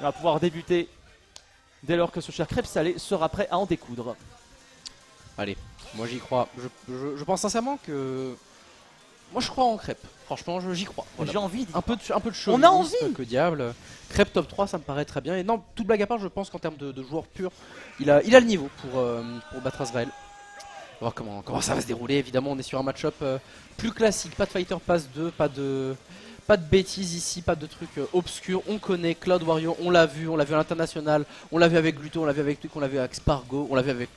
On va pouvoir débuter dès lors que ce cher crêpe salé sera prêt à en découdre. Allez, moi j'y crois. Je pense sincèrement que... Moi je crois en crêpe. Franchement, j'y crois. Voilà. J'ai envie Un peu de chauvinisme On a envie que diable. Crêpe top 3, ça me paraît très bien. Et non, toute blague à part, je pense qu'en termes de joueur pur, il a le niveau pour battre Azrael. On va voir comment ça va se dérouler. Évidemment, on est sur un match-up plus classique. Pas de Fighter Pass 2, pas de bêtises ici, pas de trucs obscurs. On connaît Cloud Warrior, on l'a vu à l'international, on l'a vu avec Gluto, on l'a vu avec Twig, on l'a vu avec Spargo, on l'a vu avec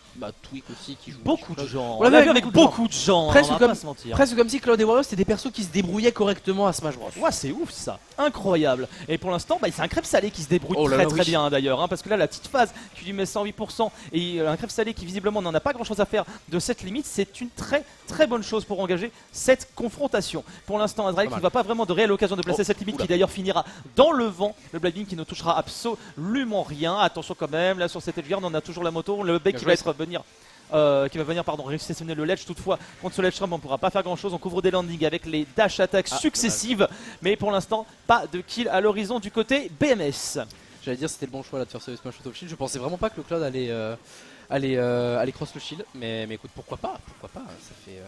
Twig aussi qui joue. Beaucoup de gens. On l'a vu avec beaucoup de gens. Presque comme si Cloud et Warrior c'était des persos qui se débrouillaient correctement à Smash Bros. Ouais, c'est ouf ça, incroyable. Et pour l'instant, c'est un crêpe salé qui se débrouille très bien d'ailleurs, hein, parce que là, la petite phase qui lui met 108% et un crêpe salé qui visiblement n'en a pas grand chose à faire de cette limite, c'est une très bonne chose pour engager cette confrontation. Pour l'instant, Azrael qui ne va pas vraiment de réelle occasion de placer cette limite qui d'ailleurs finira dans le vent. Le Bloodbeam qui ne touchera absolument rien. Attention quand même, là sur cette edgeguard, on a toujours la moto, le bec qui va réceptionner le ledge. Toutefois, contre ce ledge trump, on ne pourra pas faire grand chose. On couvre des landings avec les dash attaques successives, mais pour l'instant, pas de kill à l'horizon du côté BMS. J'allais dire c'était le bon choix là de faire ce Smash Out of Shield. Je pensais vraiment pas que le Cloud allait cross le shield, mais écoute, pourquoi pas, ça fait.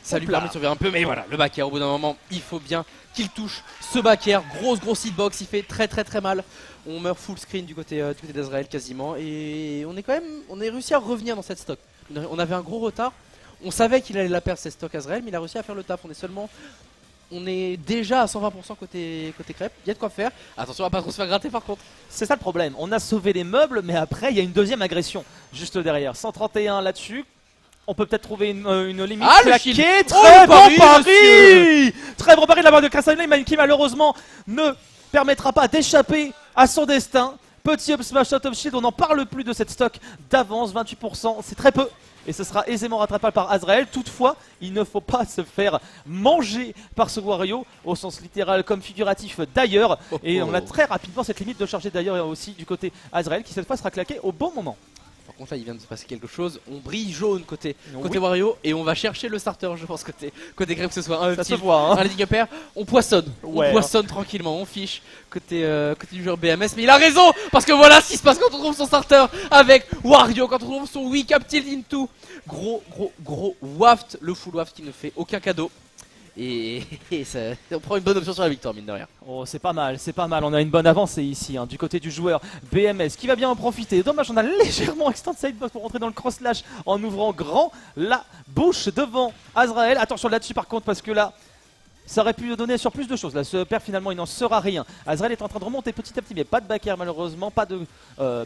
Ça lui permet de survivre un peu, mais voilà, le back air au bout d'un moment, il faut bien qu'il touche ce back air. Grosse hitbox, il fait très mal. On meurt full screen du côté d'Azrael quasiment, et on est réussi à revenir dans cette stock. On avait un gros retard, on savait qu'il allait la perdre cette stock Azrael, mais il a réussi à faire le taf. On est déjà à 120% côté crêpe, il y a de quoi faire. Attention à pas trop se faire gratter par contre. C'est ça le problème, on a sauvé les meubles, mais après il y a une deuxième agression juste derrière. 131 là-dessus. On peut peut-être trouver une limite claquée. Très bon pari, très bon pari de la part de Krasanley qui malheureusement ne permettra pas d'échapper à son destin. Petit up smash out of shield, on n'en parle plus de cette stock d'avance, 28%, c'est très peu. Et ce sera aisément rattrapable par Azrael. Toutefois, il ne faut pas se faire manger par ce Wario, au sens littéral comme figuratif d'ailleurs. Et on a très rapidement cette limite de charger d'ailleurs aussi du côté Azrael qui cette fois sera claqué au bon moment. Par contre là il vient de se passer quelque chose, on brille jaune côté Wario et on va chercher le starter je pense côté crêpe, que ce soit un landing up air, on poissonne tranquillement, on fiche côté du joueur BMS, mais il a raison parce que voilà ce qui se passe quand on trouve son starter avec Wario, quand on trouve son weak up tilt into, gros waft, le full waft qui ne fait aucun cadeau. Et on prend une bonne option sur la victoire mine de rien. Oh c'est pas mal, on a une bonne avancée ici du côté du joueur BMS qui va bien en profiter. Dommage, on a légèrement extend sidebox pour rentrer dans le cross slash en ouvrant grand la bouche devant Azrael. Attention là-dessus par contre parce que là ça aurait pu donner sur plus de choses. Là, ce père finalement il n'en sera rien. Azrael est en train de remonter petit à petit, mais pas de back air malheureusement, pas de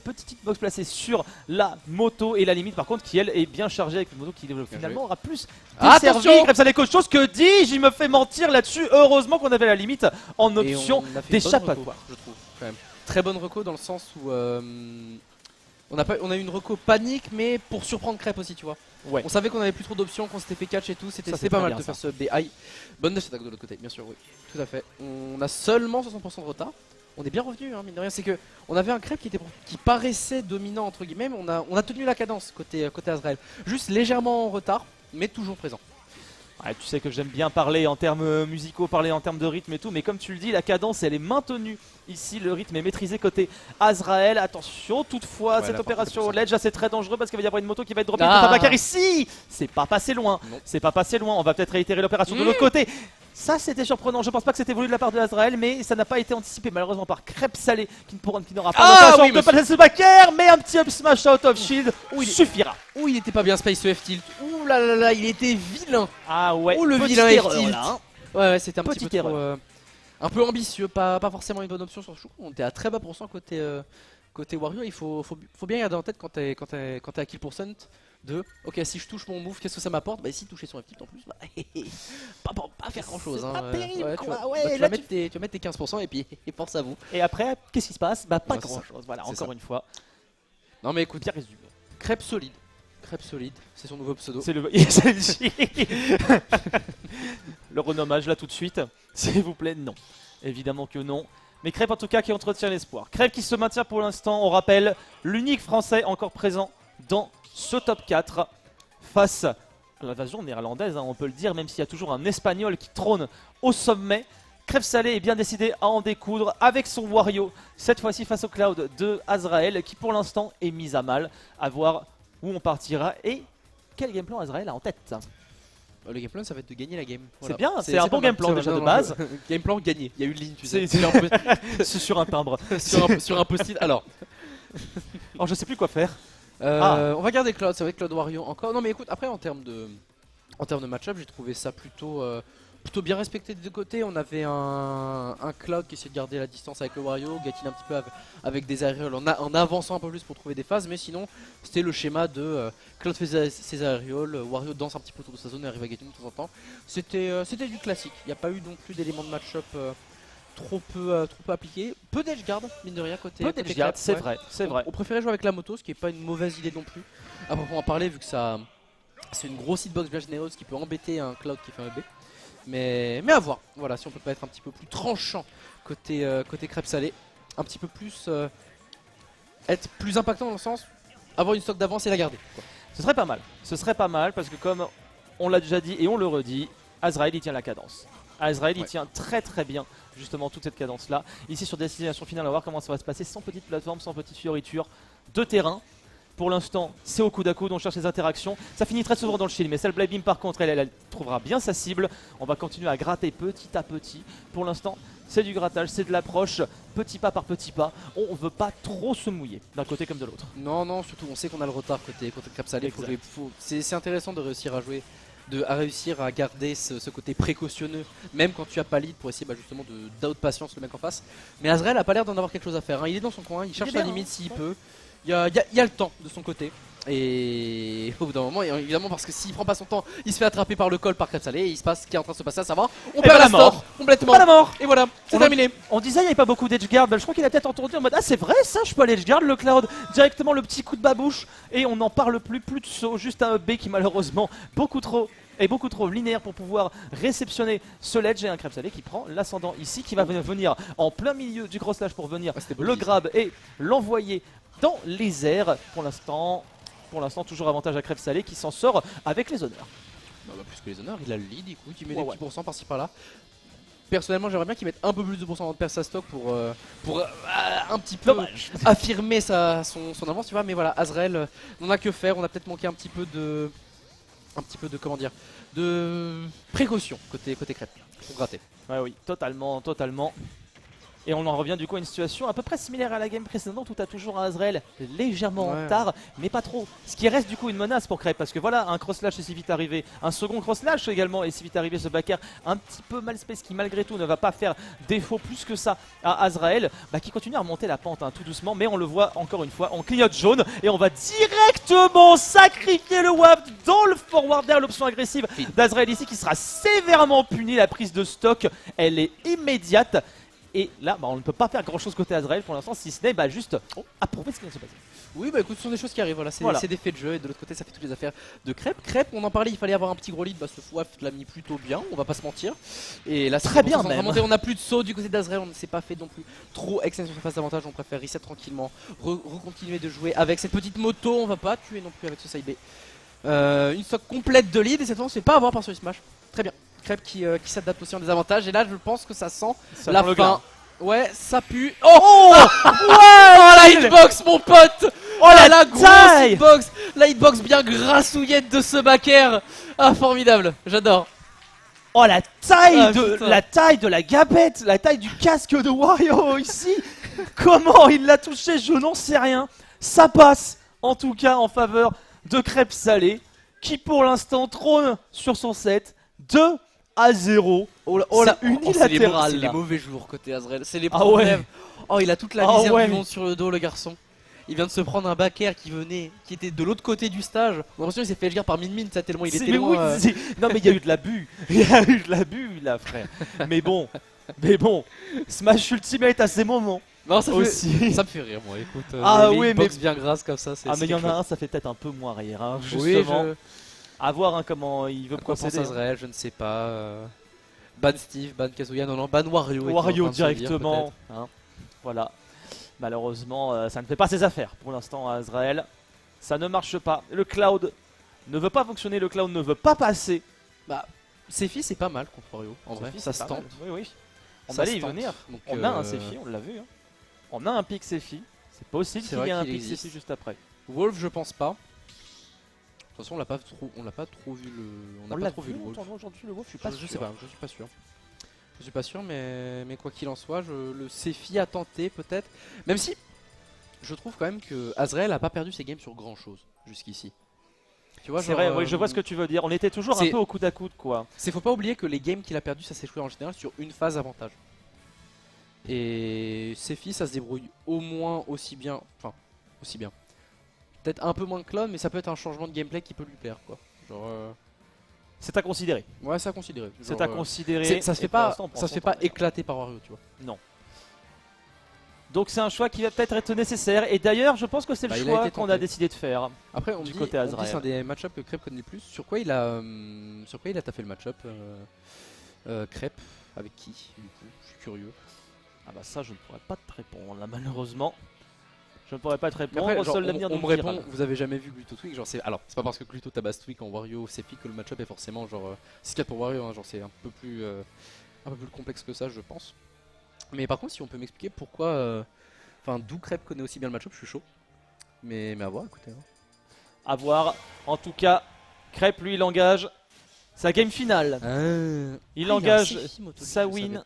petite hitbox placée sur la moto. Et la limite par contre qui elle est bien chargée avec une moto qui finalement aura plus desservi. Crêpe salé quelque chose, que dis-je, il me fait mentir là-dessus. Heureusement qu'on avait la limite en option d'échappatoire. Je trouve quand même. Très bonne reco dans le sens où on a eu une reco panique mais pour surprendre Crêpe aussi tu vois. On savait qu'on avait plus trop d'options, qu'on s'était fait catch et tout, c'était pas mal de faire ce BI. Bonne neuf attaque de l'autre côté, bien sûr, oui, tout à fait. On a seulement 60% de retard. On est bien revenu, mine de rien. C'est que on avait un crêpe qui paraissait dominant entre guillemets, mais on a tenu la cadence côté Azrael. Juste légèrement en retard, mais toujours présent. Ouais, tu sais que j'aime bien parler en termes musicaux, parler en termes de rythme et tout, mais comme tu le dis, la cadence elle est maintenue. Ici, le rythme est maîtrisé côté Azrael. Attention, toutefois, cette opération au ledge, c'est très dangereux parce qu'il va y avoir une moto qui va être droppée. Bacar ici, c'est pas passé loin. On va peut-être réitérer l'opération de l'autre côté. Ça, c'était surprenant. Je pense pas que c'était voulu de la part de Azrael, mais ça n'a pas été anticipé malheureusement par Crêpe Salé qui n'aura pas l'occasion de passer ce backer, mais un petit up smash out of shield suffira. Ouh, il était pas bien Space F tilt. Ouh là là là, il était vilain. Ah ouais. Ouh, le vilain F tilt. Ouais, c'était un petit peu trop, un peu ambitieux, pas forcément une bonne option sur le chou. On était à très bas pourcent côté Wario. Il faut bien garder en tête quand t'es à kill percent de ok, si je touche mon move, qu'est-ce que ça m'apporte? Bah ici toucher son F tilt en plus, pas faire grand chose. Pas terrible, tu vas mettre tes 15% et puis force à vous. Et après, qu'est-ce qui se passe? Bah pas grand chose. Voilà, encore une fois. Non mais écoute, bien résumé. Crêpe solide, c'est son nouveau pseudo. C'est le le renommage là tout de suite, s'il vous plaît, non. Évidemment que non. Mais Crêpe en tout cas qui entretient l'espoir. Crêpe qui se maintient pour l'instant, on rappelle, l'unique français encore présent dans ce top 4 face à l'invasion néerlandaise, on peut le dire, même s'il y a toujours un espagnol qui trône au sommet. Crève Salé est bien décidé à en découdre avec son Wario, cette fois-ci face au Cloud de Azrael, qui pour l'instant est mise à mal. À voir où on partira et quel game plan Azrael a en tête. Le game plan, ça va être de gagner la game. C'est bien, c'est un bon game plan déjà de base. Game plan gagné, il y a eu une ligne, tu sais. C'est sur un timbre. sur un post-it. Alors, je sais plus quoi faire. on va garder Cloud, c'est vrai que Cloud Wario encore. Non mais écoute, après en termes de match-up, j'ai trouvé ça plutôt bien respecté des deux côtés. On avait un Cloud qui essayait de garder la distance avec le Wario, Gatine un petit peu avec des aérioles en avançant un peu plus pour trouver des phases, mais sinon c'était le schéma de Cloud fait ses aérioles, Wario danse un petit peu autour de sa zone et arrive à Gatine de temps en temps. C'était du classique, il n'y a pas eu non plus d'éléments de match-up trop peu appliqués. Peu d'edgeguard, mine de rien, côté d'edgeguard, c'est vrai, c'est vrai. On préférait jouer avec la moto, ce qui n'est pas une mauvaise idée non plus. Après, on en parler vu que ça. C'est une grosse hitbox bien généreuse qui peut embêter un Cloud qui fait un B. Mais à voir. Voilà, si on peut pas être un petit peu plus tranchant côté crêpe salée, un petit peu plus être plus impactant dans le sens avoir une stock d'avance et la garder, quoi. Ce serait pas mal. Ce serait pas mal parce que comme on l'a déjà dit et on le redit, Azrael il tient la cadence. Azrael il tient très bien justement toute cette cadence là. Ici sur destination finale, on va voir comment ça va se passer sans petite plateforme, sans petite fioriture de terrain. Pour l'instant, c'est au coude à coude, on cherche les interactions. Ça finit très souvent dans le shield, mais celle Blade Beam par contre, elle trouvera bien sa cible. On va continuer à gratter petit à petit. Pour l'instant, c'est du grattage, c'est de l'approche, petit pas par petit pas. On veut pas trop se mouiller, d'un côté comme de l'autre. Non, surtout on sait qu'on a le retard côté crêpe salée. C'est intéressant de réussir à jouer, à réussir à garder ce côté précautionneux, même quand tu as pas lead, pour essayer justement d'out-patience le mec en face. Mais Azrael a pas l'air d'en avoir quelque chose à faire, hein. Il est dans son coin, il cherche la limite s'il peut. Il y a le temps de son côté. Et au bout d'un moment, évidemment, parce que s'il prend pas son temps, il se fait attraper par le col par crêpe salée. Et il se passe ce qui est en train de se passer, à savoir, on perd la mort complètement. La mort. Et voilà, c'est terminé. On disait il n'y avait pas beaucoup d'edgeguard. Je crois qu'il a peut-être entendu en mode ah c'est vrai ça, je peux aller edgeguard le Cloud. Directement le petit coup de babouche. Et on n'en parle plus de saut. Juste un B qui malheureusement beaucoup trop linéaire pour pouvoir réceptionner ce ledge et un crêpe salé qui prend l'ascendant ici, qui va venir en plein milieu du cross slash pour venir le grab et l'envoyer dans les airs. Pour l'instant toujours avantage à crêpe salé qui s'en sort avec les honneurs. Plus que les honneurs, il a le lead, écoute, il met des petits pourcents par-ci par-là. Personnellement, j'aimerais bien qu'il mette un peu plus de pourcent de perdre sa stock pour un petit peu affirmer son avance, tu vois. Mais voilà, Azrael n'en a que faire. On a peut-être manqué un petit peu de comment dire, de précaution côté crêpe pour gratter. Ouais, oui, totalement. Et on en revient du coup à une situation à peu près similaire à la game précédente où tu as toujours un Azrael légèrement en retard, mais pas trop. Ce qui reste du coup une menace pour Crêpe, parce que voilà, un cross slash est si vite arrivé, un second cross slash également est si vite arrivé, ce backer un petit peu mal space qui malgré tout ne va pas faire défaut plus que ça à Azrael, qui continue à remonter la pente tout doucement, mais on le voit encore une fois, on clignote jaune et on va directement sacrifier le waft dans le forward air, l'option agressive d'Azrael ici qui sera sévèrement puni. La prise de stock, elle est immédiate. Et là, on ne peut pas faire grand chose côté Azrael pour l'instant, si ce n'est juste approuver ce qui vient de se passer. Oui, écoute, ce sont des choses qui arrivent, voilà, c'est des faits de jeu, et de l'autre côté, ça fait toutes les affaires de Crêpe. Crêpe, on en parlait, il fallait avoir un petit gros lead, ce Waft l'a mis plutôt bien, on va pas se mentir. Et là, très bien même. On n'a plus de saut du côté d'Azrael, on ne s'est pas fait non plus trop extension sur face d'avantage, on préfère reset tranquillement, recontinuer de jouer avec cette petite moto, on va pas tuer non plus avec ce side B. Une stock complète de lead, et cette fois, on se fait pas avoir par ce smash. Très bien. Crêpe qui s'adapte aussi en désavantage, et là je pense que ça sent la fin. Ouais, ça pue. Oh la hitbox mon pote. Oh la grosse hitbox. La hitbox bien grassouillette de ce backer. Ah formidable, j'adore. Oh la taille de la gabette, la taille du casque de Wario ici. Comment il l'a touché, je n'en sais rien. Ça passe en tout cas en faveur de Crêpe Salé qui pour l'instant trône sur son set 2-0. Unilatéral. C'est les mauvais jours côté Azrael. C'est les problèmes. Oh, il a toute la misère du monde sur le dos, le garçon. Il vient de se prendre un backer qui était de l'autre côté du stage. On a l'impression qu'il s'est fait éleguer par Min, ça tellement il était loin. Non mais il y a eu de l'abus. Il y a eu de l'abus là, frère. mais bon, Smash Ultimate à ces moments. Non, ça me fait rire, moi. Écoute, mais bien grasse comme ça. Mais il y en a un, ça fait peut-être un peu moins rire, hein, justement. À voir comment il veut procéder. Azrael, je ne sais pas. Ban Steve, ban Kazuya, non, ban Wario. Wario directement. Voilà. Malheureusement, ça ne fait pas ses affaires pour l'instant à Azrael. Ça ne marche pas. Le Cloud ne veut pas fonctionner, le Cloud ne veut pas passer. Sefi, c'est pas mal contre Wario. En vrai, ça se tente. Oui. On Ça allait se y tente. venir. Donc, On a un Sephi, on l'a vu. Hein. On a un pick Sephi. C'est possible C'est qu'il y vrai ait un qu'il pick existe. Sephi juste après. Wolf, je pense pas. De toute façon, on l'a pas trop vu le. On n'a l'a pas trop vu vu le Wolf. aujourd'hui le Wolf, je suis pas Je sûr. sais pas, je suis pas sûr. Je suis pas sûr, mais quoi qu'il en soit, le Sephi a tenté peut-être. Même si je trouve quand même que Azrael a pas perdu ses games sur grand chose jusqu'ici. Tu vois, C'est vrai, oui, je vois ce que tu veux dire. On était toujours un c'est- peu au coude à coude, quoi. faut pas oublier que les games qu'il a perdu, ça s'est joué en général sur une phase avantage. Et Sephi, ça se débrouille au moins aussi bien. Enfin, aussi bien. Peut-être un peu moins que Cloud, mais ça peut être un changement de gameplay qui peut lui plaire, quoi. Genre. C'est à considérer. Ouais, c'est à considérer. C'est Genre, à considérer. ça se fait Et pour pas, l'instant, on prend ça se son fait pas temps. éclater par Wario, tu vois. Non. Donc c'est un choix qui va peut-être être nécessaire. Et d'ailleurs, je pense que c'est le Bah, il a choix été qu'on tenté. a décidé de faire. Après, on Du dit, côté on dit Azrael. c'est un des match-up que Crêpe connaît le plus. Sur quoi il a taffé le match-up Crêpe avec qui du coup je suis curieux. Ah bah ça, je ne pourrais pas te répondre là, malheureusement. Je ne pourrais pas te Mais répondre. après, genre, Seul l'avenir on nous me le dira. répond, vous avez jamais vu Gluto Twig, genre c'est c'est pas parce que Gluto tabasse Twig en Wario Sephi que le match-up est forcément genre c'est 4 pour Wario, hein, genre c'est un peu plus complexe que ça, je pense. Mais par contre, si on peut m'expliquer pourquoi enfin d'où Crêpe connaît aussi bien le match-up, je suis chaud. Mais à voir, écoutez. Hein. À voir. En tout cas, Crêpe, lui, il engage sa game finale. Il engage sa win.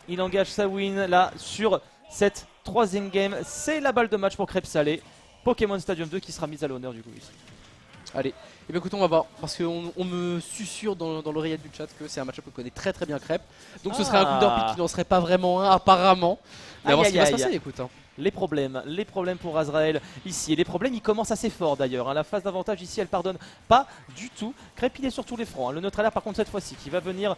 Il engage sa win là sur cette troisième game. C'est la balle de match pour Crêpe Salé. Pokémon Stadium 2 qui sera mise à l'honneur du coup ici. Allez, et bien écoute, on va voir, parce qu'on me susurre dans l'oreillette du chat que c'est un match-up que connaît très très bien Crêpe. Donc ce serait un coup d'or pick qui n'en serait pas vraiment un apparemment. Mais on va voir ce qui va se passer, écoute. Hein. Les problèmes pour Azrael ici. Et les problèmes, ils commencent assez fort d'ailleurs. Hein. La phase d'avantage ici, elle pardonne pas du tout. Crêpe, il est sur tous les fronts. Hein. Le neutre alert, par contre, cette fois-ci, qui va venir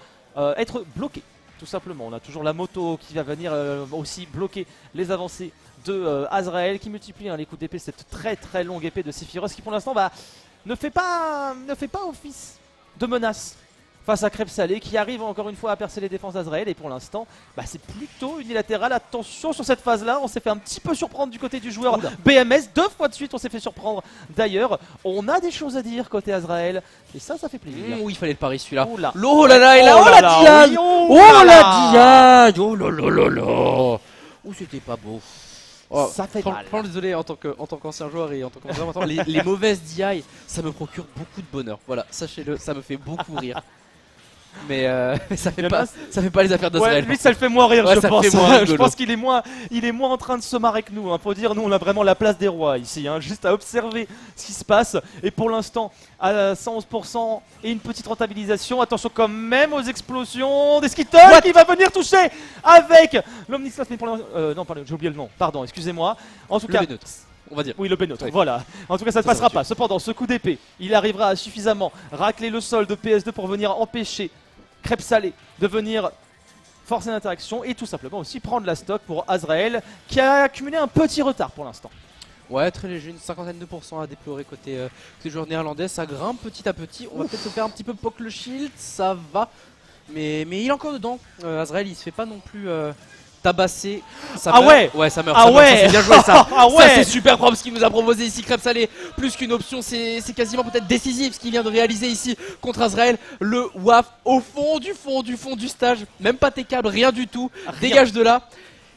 être bloqué. Tout simplement, on a toujours la moto qui va venir aussi bloquer les avancées de Azrael, qui multiplie les coups d'épée, cette très très longue épée de Sephiroth qui pour l'instant ne fait pas office de menace face à Crêpe Salé, qui arrive encore une fois à percer les défenses d'Azrael. Et pour l'instant, c'est plutôt unilatéral. Attention sur cette phase là, on s'est fait un petit peu surprendre du côté du joueur BMS. 2 fois de suite on s'est fait surprendre. D'ailleurs, on a des choses à dire côté Azrael, et ça fait plaisir. Oui, il fallait le pari celui-là. Oula. Oh là là, et là, oh la diade, oh la diade, oh là là là là. Oh, c'était pas beau. Oh, Ça fait mal. franchement, désolé en tant qu'ancien joueur et en tant qu'observateur, les mauvaises DI, ça me procure beaucoup de bonheur. Voilà, sachez-le, ça me fait beaucoup rire. Mais ça fait pas les affaires Ouais, d'Azrael. lui ça le fait moins rire, Ouais, je ça pense. fait moins Je rigolo. pense qu'il est moins en train de se marrer que nous. Hein. Faut dire, nous on a vraiment la place des rois ici, hein, juste à observer ce qui se passe. Et pour l'instant, à 111% et une petite rentabilisation. Attention quand même aux explosions des Skittles qui va venir toucher avec l'Omnislash. Mais pour non, pardon, j'ai oublié le nom. Pardon, excusez-moi. En tout cas. neutre, on va dire. Oui, le B-neutre, Oui. voilà. En tout cas, ça ne Ça passera va, pas. Cependant, ce coup d'épée, il arrivera à suffisamment racler le sol de PS2 pour venir empêcher Crêpe Salé de venir forcer l'interaction et tout simplement aussi prendre la stock pour Azrael qui a accumulé un petit retard pour l'instant. Ouais, très léger, une 52% à déplorer côté joueur néerlandais. Ça grimpe petit à petit. On va peut-être se faire un petit peu poke le shield, ça va. Mais il est encore dedans. Azrael, il se fait pas non plus tabasser. Ça meurt. Ouais ça meurt. Ah ça meurt, ouais ça, c'est bien joué ça. Ah ouais Ça, c'est super propre ce qu'il nous a proposé ici, Crêpe Salé. Plus qu'une option, c'est quasiment peut-être décisif ce qu'il vient de réaliser ici contre Azrael. Le WAF au fond du stage. Même pas tes câbles, rien du tout. Dégage de là.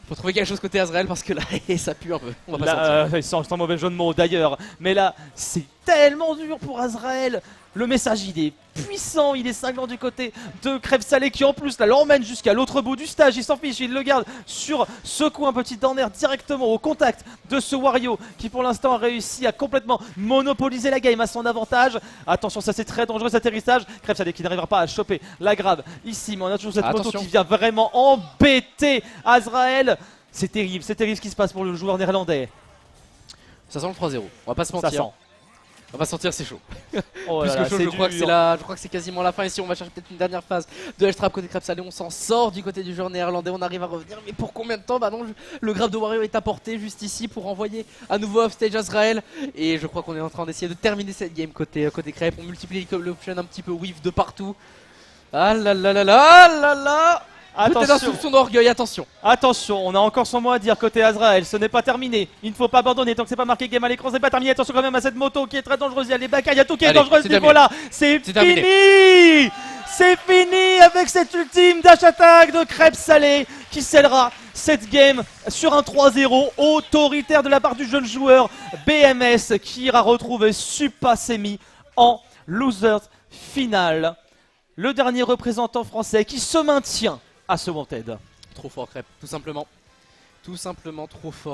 Faut trouver quelque chose côté Azrael parce que là ça pue un peu. On va pas sortir. Sans mauvais jeu de mots d'ailleurs. Mais là, c'est tellement dur pour Azrael. Le message, il est puissant, il est cinglant du côté de Crêpe Salé qui en plus là l'emmène jusqu'à l'autre bout du stage. Il s'en fiche, il le garde sur ce coup, un petit down air directement au contact de ce Wario qui pour l'instant a réussi à complètement monopoliser la game à son avantage. Attention, ça c'est très dangereux cet atterrissage. Crêpe Salé qui n'arrivera pas à choper la grave ici, mais on a toujours cette moto qui vient vraiment embêter Azrael. C'est terrible ce qui se passe pour le joueur néerlandais. Ça sent le 3-0. On va pas se mentir. Ça sent. On va sentir c'est chaud. Oh Plus là que là, chaud, c'est je crois que c'est quasiment la fin. Ici, on va chercher peut-être une dernière phase de L-Trap côté Crêpe Salé. On s'en sort du côté du joueur néerlandais. On arrive à revenir. Mais pour combien de temps? Bah non, le grab de Wario est apporté juste ici pour envoyer à nouveau offstage Azrael. Et je crois qu'on est en train d'essayer de terminer cette game côté Crêpe. On multiplie l'option un petit peu whiff de partout. Ah là là là là là là. Peut-être un soupçon d'orgueil, attention. Attention, on a encore son mot à dire côté Azrael, ce n'est pas terminé. Il ne faut pas abandonner tant que c'est pas marqué game à l'écran, c'est pas terminé. Attention quand même à cette moto qui est très dangereuse, il y a les bacs, il y a tout qui est dangereux ce niveau-là. C'est fini. C'est fini avec cette ultime dash attack de Crêpes Salé qui scellera cette game sur un 3-0 autoritaire de la part du jeune joueur BMS qui ira retrouver Supa Semi en losers final. Le dernier représentant français qui se maintient à ce Wanted. Trop fort Crêpe, tout simplement. Tout simplement trop fort.